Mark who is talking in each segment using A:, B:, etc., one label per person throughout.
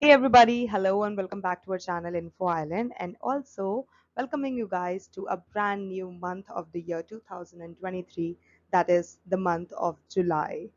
A: Hey everybody, hello and welcome back to our channel Info Island, and also welcoming you guys to a brand new month of the year 2023, that is the month of July.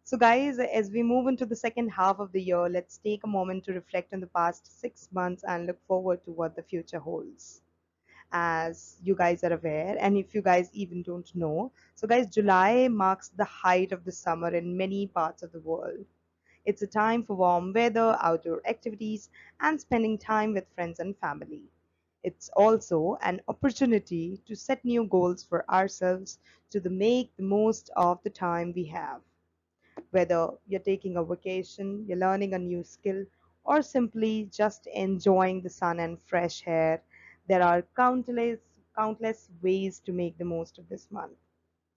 A: So guys, as we move into the second half of the year, let's take a moment to reflect on the past 6 months and look forward to what the future holds. As you guys are aware, and if you guys even don't know, so guys, July marks the height of the summer in many parts of the world. It's a time for warm weather, outdoor activities, and spending time with friends and family. It's also an opportunity to set new goals for ourselves make the most of the time we have. Whether you're taking a vacation, you're learning a new skill, or simply just enjoying the sun and fresh air, there are countless ways to make the most of this month.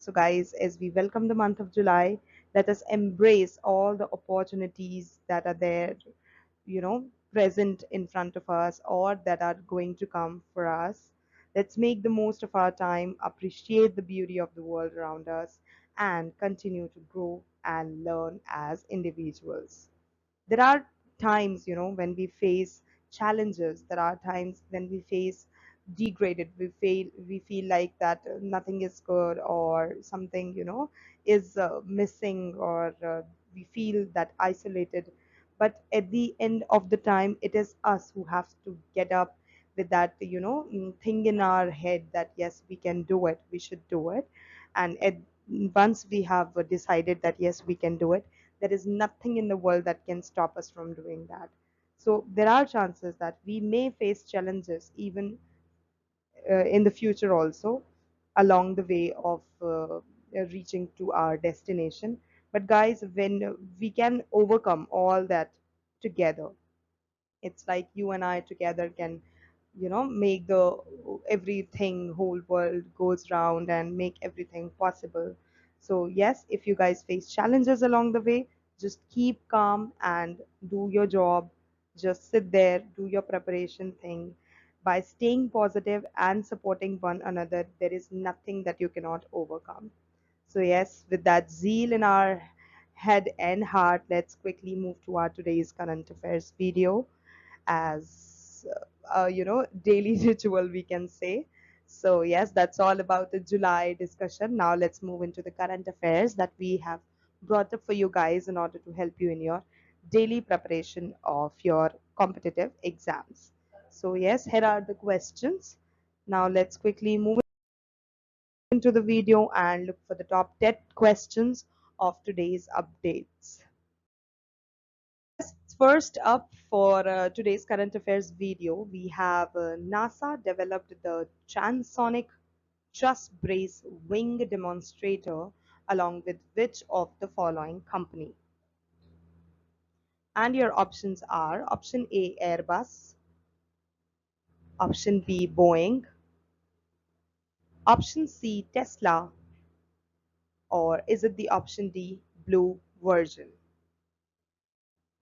A: So, guys, as we welcome the month of July, let us embrace all the opportunities that are there, present in front of us or that are going to come for us. Let's make the most of our time, appreciate the beauty of the world around us, and continue to grow and learn as individuals. There are times, when we face challenges. There are times when we face degraded, we feel like that nothing is good, or something is missing, or we feel that isolated. But at the end of the time, it is us who have to get up with that thing in our head that yes, we can do it, we should do it. Once we have decided that yes, we can do it, there is nothing in the world that can stop us from doing that. So there are chances that we may face challenges even in the future also, along the way of reaching to our destination. But guys, when we can overcome all that together, it's like you and I together can make the everything whole world goes round and make everything possible. So yes, if you guys face challenges along the way, just keep calm and do your job. Just sit there, do your preparation thing. By staying positive and supporting one another, there is nothing that you cannot overcome. So yes, with that zeal in our head and heart, let's quickly move to our today's current affairs video, as daily ritual, we can say. So yes, that's all about the July discussion. Now let's move into the current affairs that we have brought up for you guys in order to help you in your daily preparation of your competitive exams. So yes, here are the questions. Now let's quickly move into the video and look for the top 10 questions of today's updates. First up for today's current affairs video, we have NASA developed the transonic truss brace wing demonstrator along with which of the following company? And your options are option A, Airbus, option B, Boeing, option C, Tesla, or is it the option D, Blue Virgin?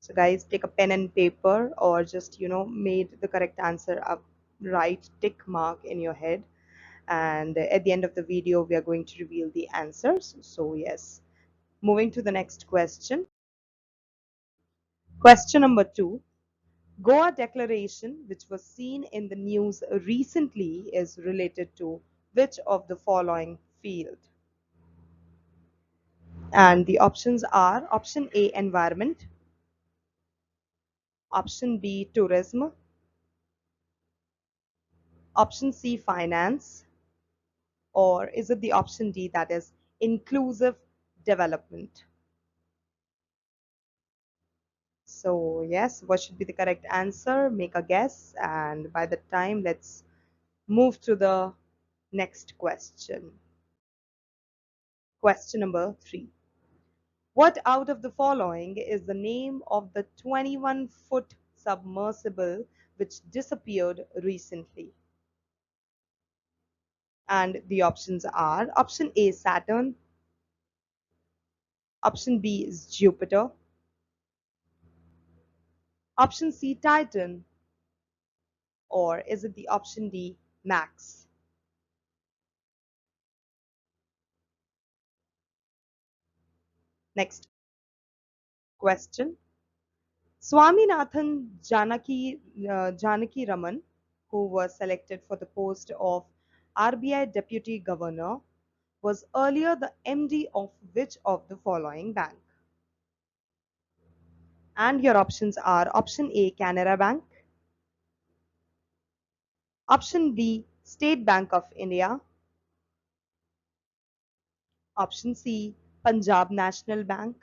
A: So guys, take a pen and paper, or just made the correct answer up, right tick mark in your head, and at the end of the video we are going to reveal the answers. So yes, moving to the next question. Question number 2. Goa declaration, which was seen in the news recently, is related to which of the following field? And the options are option A, environment, option B, tourism, option C, finance, or is it the option D, that is inclusive development? So yes, what should be the correct answer? Make a guess, and by the time, let's move to the next question. Question number 3. What out of the following is the name of the 21-foot submersible which disappeared recently? And the options are option A, Saturn, option B is Jupiter, option C, Titan, or is it the option D, Max? Next question. Swaminathan Janaki Raman, who was selected for the post of RBI Deputy Governor, was earlier the MD of which of the following bank? And your options are option A, Canara Bank, option B, State Bank of India, option C, Punjab National Bank,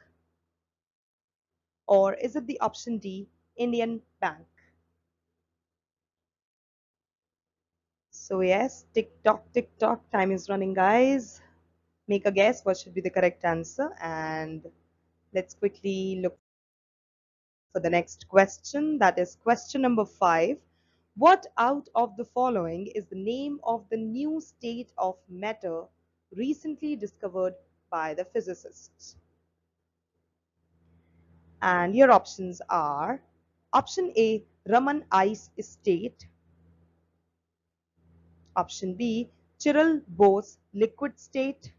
A: or is it the option D, Indian Bank? So yes, tick tock, time is running, guys. Make a guess what should be the correct answer, and let's quickly look for the next question. That is question number 5. What out of the following is the name of the new state of matter recently discovered by the physicists? And your options are option A, Raman ice state, option B, Chiral Bose liquid state,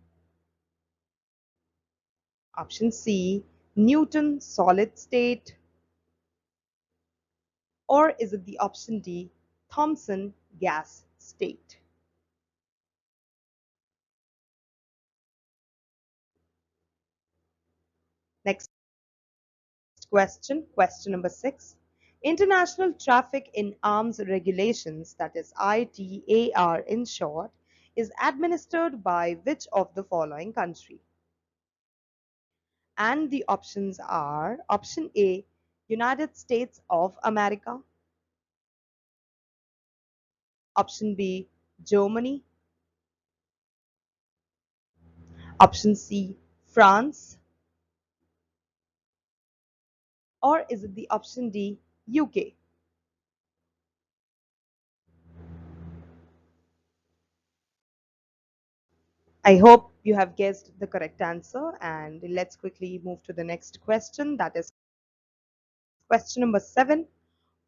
A: option C, Newton solid state, or is it the option D, Thomson gas state? Next question, question number 6. International Traffic in Arms Regulations, that is ITAR in short, is administered by which of the following country? And the options are option A, United States of America, option B, Germany, option C, France, or is it the option D, UK? I hope you have guessed the correct answer, and let's quickly move to the next question. That is question number 7.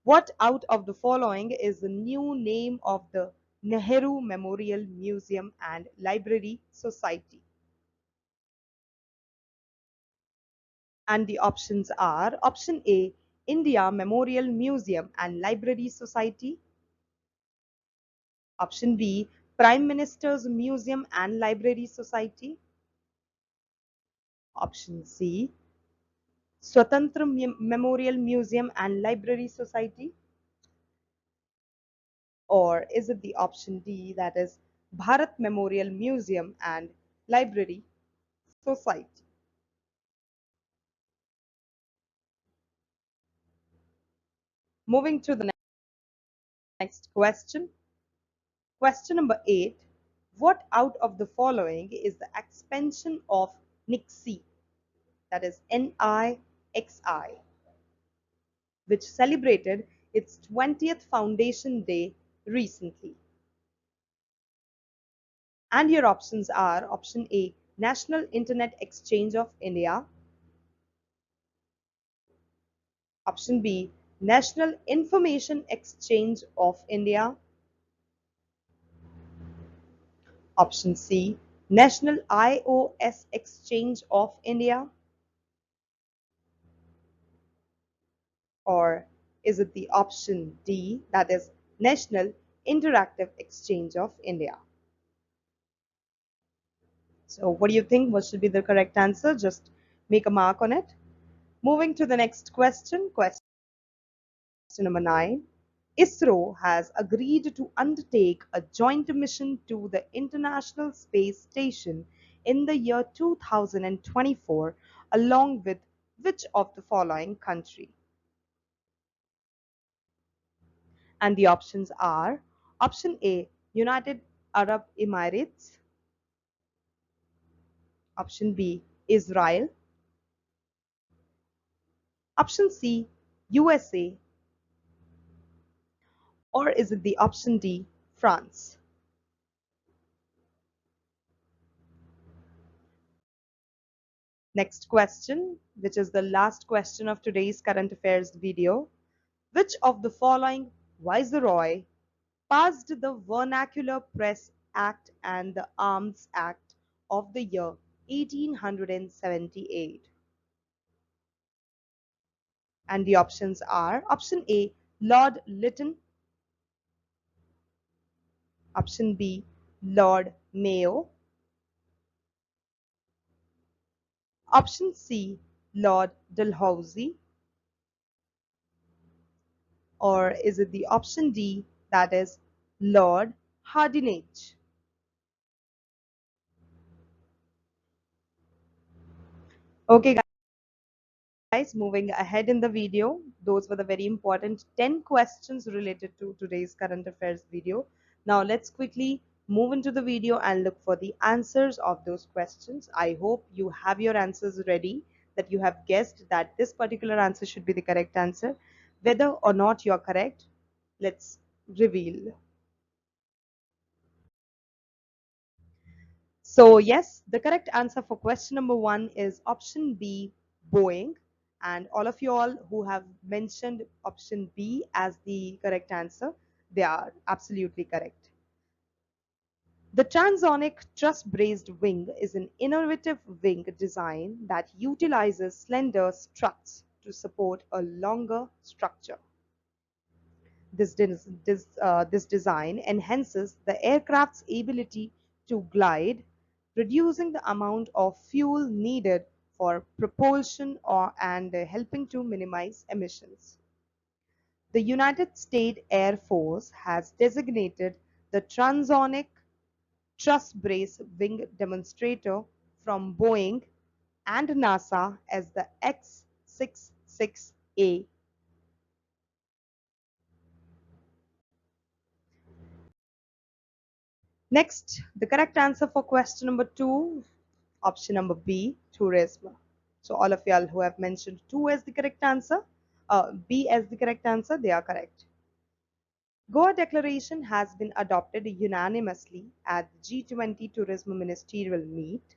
A: What out of the following is the new name of the Nehru Memorial Museum and Library Society? And the options are option A, India Memorial Museum and Library Society, option B, Prime Minister's Museum and Library Society, option C, Swatantra Memorial Museum and Library Society, or is it the option D, that is Bharat Memorial Museum and Library Society? Moving to the next question. Question number 8. What out of the following is the expansion of NIXI, that is NIXI, which celebrated its 20th foundation day recently? And your options are option A, National Internet Exchange of India, option B, National Information Exchange of India, option C, National iOS Exchange of India, or is it the option D, that is National Interactive Exchange of India? So what do you think? What should be the correct answer? Just make a mark on it. Moving to the next question, question number 9. ISRO has agreed to undertake a joint mission to the International Space Station in the year 2024 along with which of the following country? And the options are option A, United Arab Emirates, option B, Israel, option C, USA, or is it the option D, France? Next question, which is the last question of today's current affairs video. Which of the following viceroy passed the Vernacular Press Act and the Arms Act of the year 1878? And the options are option A, Lord Lytton, option B, Lord Mayo, option C, Lord Dalhousie, or is it the option D, that is Lord Hardinge? Okay, guys, moving ahead in the video, those were the very important 10 questions related to today's current affairs video. Now let's quickly move into the video and look for the answers of those questions. I hope you have your answers ready, that you have guessed that this particular answer should be the correct answer. Whether or not you are correct, let's reveal. So yes, the correct answer for question number one is option B, Boeing. And all of you all who have mentioned option B as the correct answer, they are absolutely correct. The transonic truss-braced wing is an innovative wing design that utilizes slender struts to support a longer structure. This design enhances the aircraft's ability to glide, reducing the amount of fuel needed for propulsion and helping to minimize emissions. The United States Air Force has designated the transonic truss brace wing demonstrator from Boeing and NASA as the X-66A. Next, the correct answer for question number two, option number B, tourism. So all of y'all who have mentioned two as the correct answer, B as the correct answer, they are correct. Goa Declaration has been adopted unanimously at the G20 Tourism Ministerial Meet.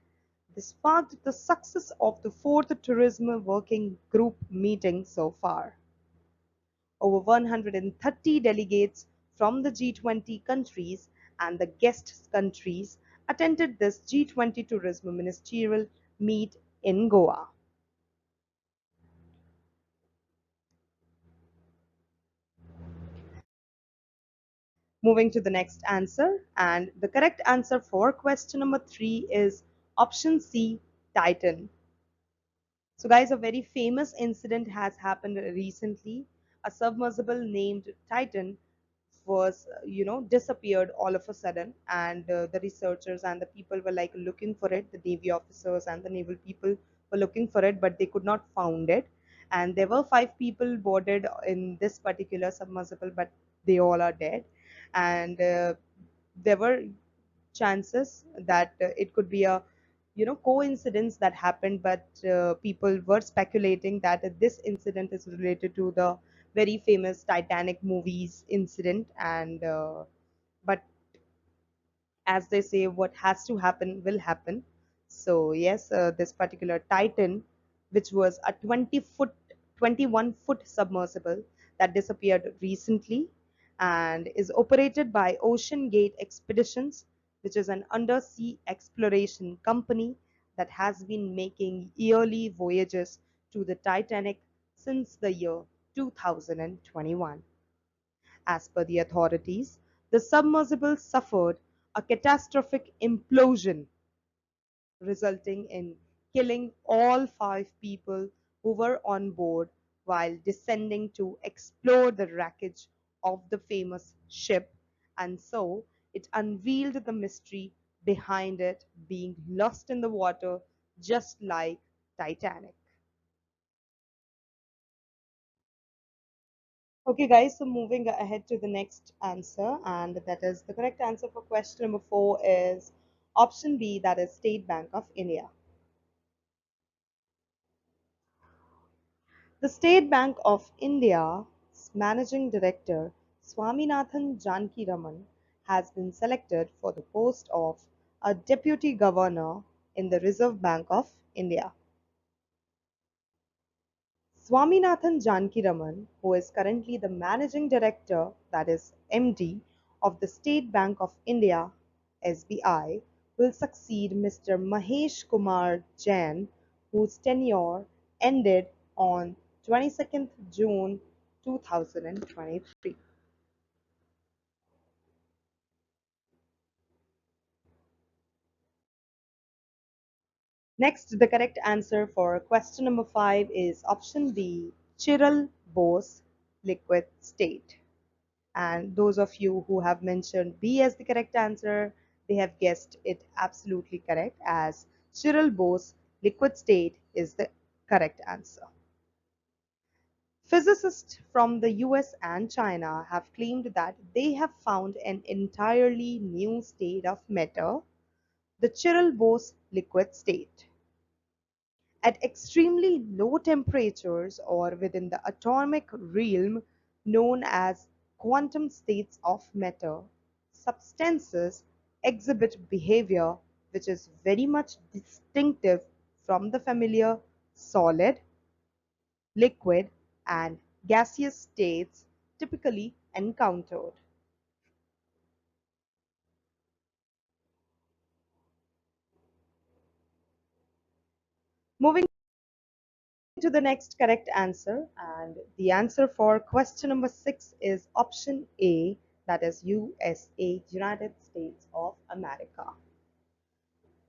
A: This sparked the success of the fourth tourism working group meeting so far. Over 130 delegates from the G20 countries and the guest countries attended this G20 Tourism Ministerial Meet in Goa. Moving to the next answer, and the correct answer for question number three is option C, Titan. So, guys, a very famous incident has happened recently. A submersible named Titan was, disappeared all of a sudden, and the researchers and the people were like looking for it. The Navy officers and the naval people were looking for it, but they could not found it. And there were five people boarded in this particular submersible, but they all are dead. And there were chances that it could be a coincidence that happened, but people were speculating that this incident is related to the very famous Titanic movies incident. And but as they say, what has to happen will happen. So yes, this particular Titan, which was a 20-foot 21-foot submersible that disappeared recently and is operated by Ocean Gate Expeditions, which is an undersea exploration company that has been making yearly voyages to the Titanic since the year 2021. As per the authorities, the submersible suffered a catastrophic implosion, resulting in killing all five people who were on board while descending to explore the wreckage of the famous ship, and so it unveiled the mystery behind it being lost in the water just like Titanic. Okay, guys, so moving ahead to the next answer, and that is the correct answer for question number four is option B, that is State Bank of India. The State Bank of India's Managing Director, Swaminathan Janakiraman, has been selected for the post of a Deputy Governor in the Reserve Bank of India. Swaminathan Janakiraman, who is currently the Managing Director, that is MD, of the State Bank of India (SBI), will succeed Mr. Mahesh Kumar Jain, whose tenure ended on 22nd June 2023. Next, the correct answer for question number 5 is option B, chiral Bose liquid state. And those of you who have mentioned B as the correct answer, they have guessed it absolutely correct, as chiral Bose liquid state is the correct answer. Physicists from the US and China have claimed that they have found an entirely new state of matter, the chiral Bose liquid state. At extremely low temperatures or within the atomic realm known as quantum states of matter, substances exhibit behavior which is very much distinctive from the familiar solid, liquid, and gaseous states typically encountered. Moving to the next correct answer, and the answer for question number 6 is option A, that is USA, United States of America.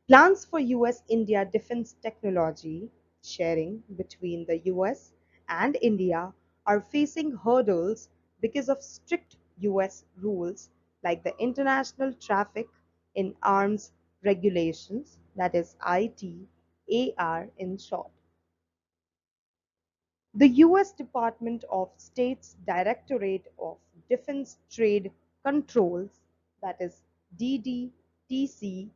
A: Plans for US India defense technology sharing between the US and India are facing hurdles because of strict US rules like the International Traffic in Arms Regulations, that is ITAR in short. The US Department of State's Directorate of Defense Trade Controls, that is DDTC,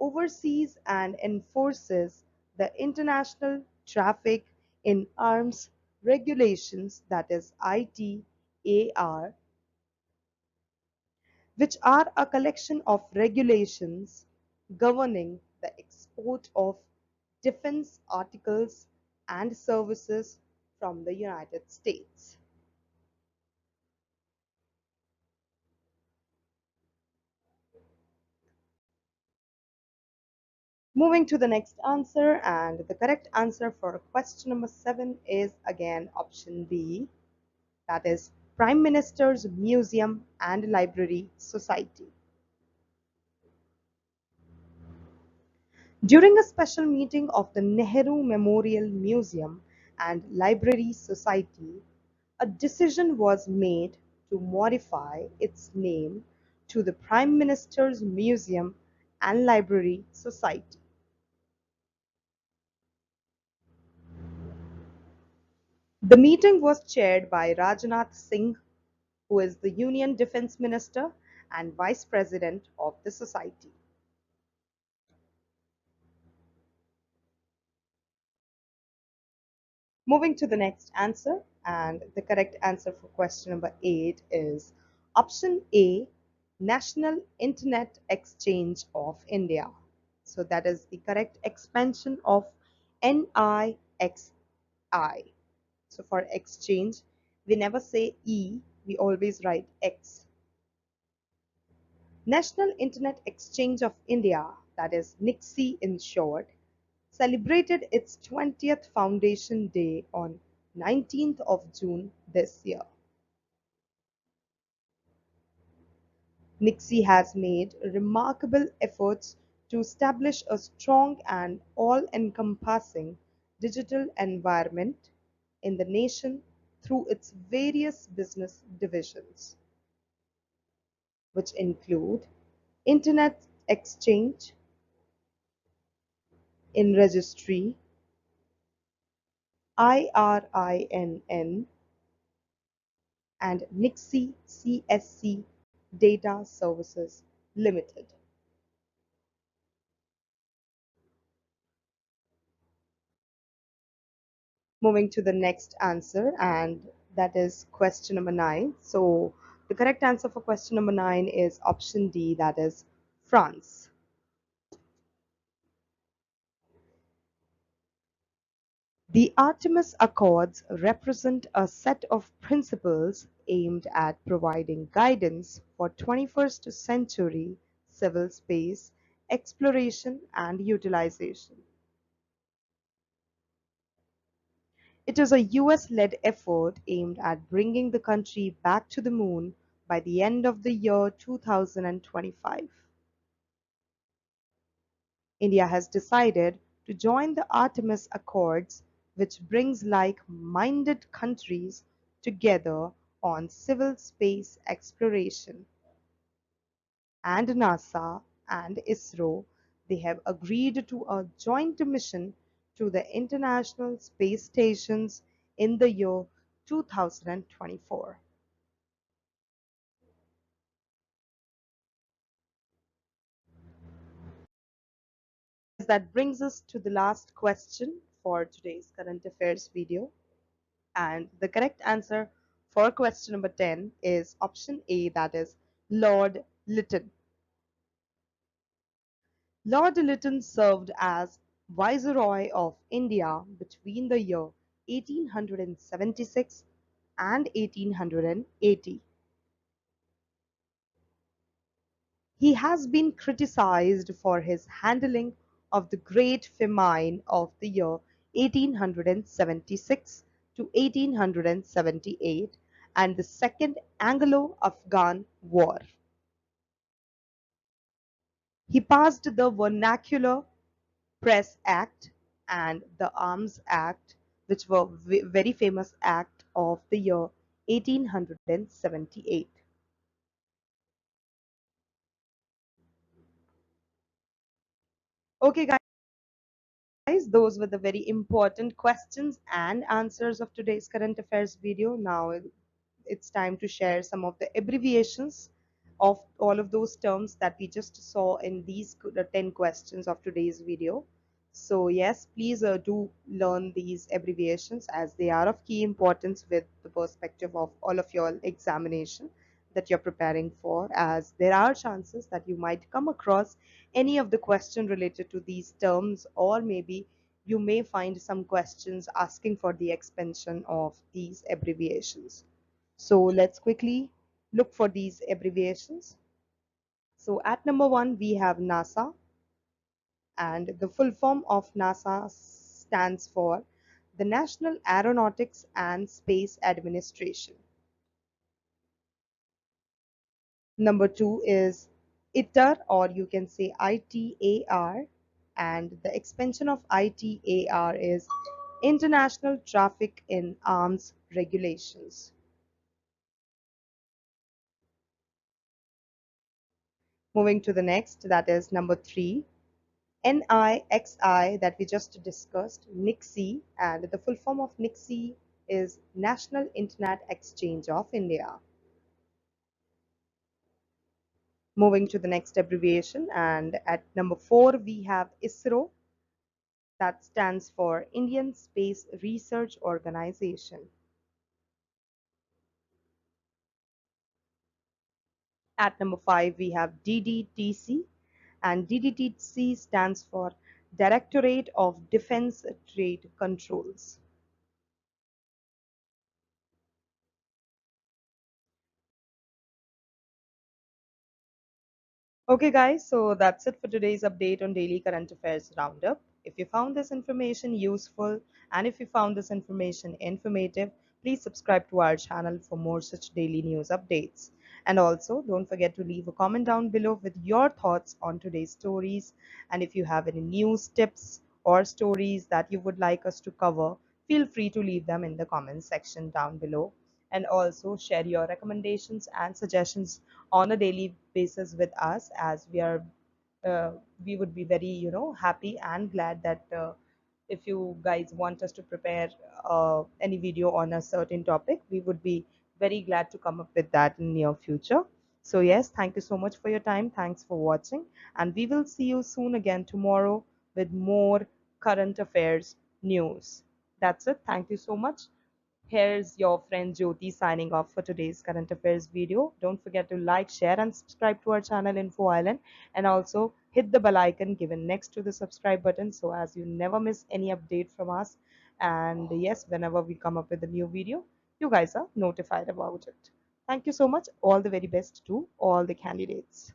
A: oversees and enforces the International Traffic in Arms Regulations, that is ITAR, which are a collection of regulations governing the export of defense articles and services from the United States. Moving to the next answer, and the correct answer for question number 7 is again option B, that is Prime Minister's Museum and Library Society. During a special meeting of the Nehru Memorial Museum and Library Society, a decision was made to modify its name to the Prime Minister's Museum and Library Society. The meeting was chaired by Rajnath Singh, who is the Union Defence Minister and Vice President of the Society. Moving to the next answer, and the correct answer for question number 8 is option A, National Internet Exchange of India. So that is the correct expansion of NIXI. So for exchange, we never say E, we always write X. National Internet Exchange of India, that is NIXI in short, celebrated its 20th foundation day on 19th of June this year. NIXI has made remarkable efforts to establish a strong and all-encompassing digital environment in the nation through its various business divisions, which include Internet Exchange, in Registry, IRINN, and Nixie CSC Data Services Limited. Moving to the next answer, and that is question number 9. So the correct answer for question number 9 is option D, that is France. The Artemis Accords represent a set of principles aimed at providing guidance for 21st century civil space exploration and utilization. It is a US-led effort aimed at bringing the country back to the moon by the end of the year 2025. India has decided to join the Artemis Accords, which brings like-minded countries together on civil space exploration. And NASA and ISRO, they have agreed to a joint mission to the International Space Stations in the year 2024. That brings us to the last question for today's current affairs video. And the correct answer for question number 10 is option A, that is Lord Lytton. Lord Lytton served as Viceroy of India between the year 1876 and 1880. He has been criticized for his handling of the Great Famine of the year 1876 to 1878 and the Second Anglo-Afghan War. He passed the Vernacular Press Act and the Arms Act, which were very famous act of the year 1878. Okay, guys, those were the very important questions and answers of today's current affairs video. Now it's time to share some of the abbreviations of all of those terms that we just saw in these 10 questions of today's video. So yes, please do learn these abbreviations as they are of key importance with the perspective of all of your examination that you're preparing for, as there are chances that you might come across any of the question related to these terms, or maybe you may find some questions asking for the expansion of these abbreviations. So let's quickly look for these abbreviations. So at number 1, we have NASA, and the full form of NASA stands for the National Aeronautics and Space Administration. Number 2 is ITAR, or you can say ITAR, and the expansion of ITAR is International Traffic in Arms Regulations. Moving to the next, that is number 3, NIXI, that we just discussed, NIXI, and the full form of NIXI is National Internet Exchange of India. Moving to the next abbreviation, and at number 4 we have ISRO, that stands for Indian Space Research Organization. At number 5 we have DDTC, and DDTC stands for Directorate of Defense Trade Controls. Okay, guys, so that's it for today's update on Daily Current Affairs Roundup. If you found this information useful and if you found this information informative, please subscribe to our channel for more such daily news updates. And also, don't forget to leave a comment down below with your thoughts on today's stories. And if you have any news tips or stories that you would like us to cover, feel free to leave them in the comment section down below, and also share your recommendations and suggestions on a daily basis with us, as uh, we would be very happy and glad that if you guys want us to prepare any video on a certain topic, we would be very glad to come up with that in near future. So yes, thank you so much for your time, thanks for watching, and we will see you soon again tomorrow with more current affairs news. That's it, thank you so much. Here's your friend Jyoti signing off for today's current affairs video. Don't forget to like, share, and subscribe to our channel Info Island, and also hit the bell icon given next to the subscribe button so as you never miss any update from us. And yes, whenever we come up with a new video, you guys are notified about it. Thank you so much. All the very best to all the candidates.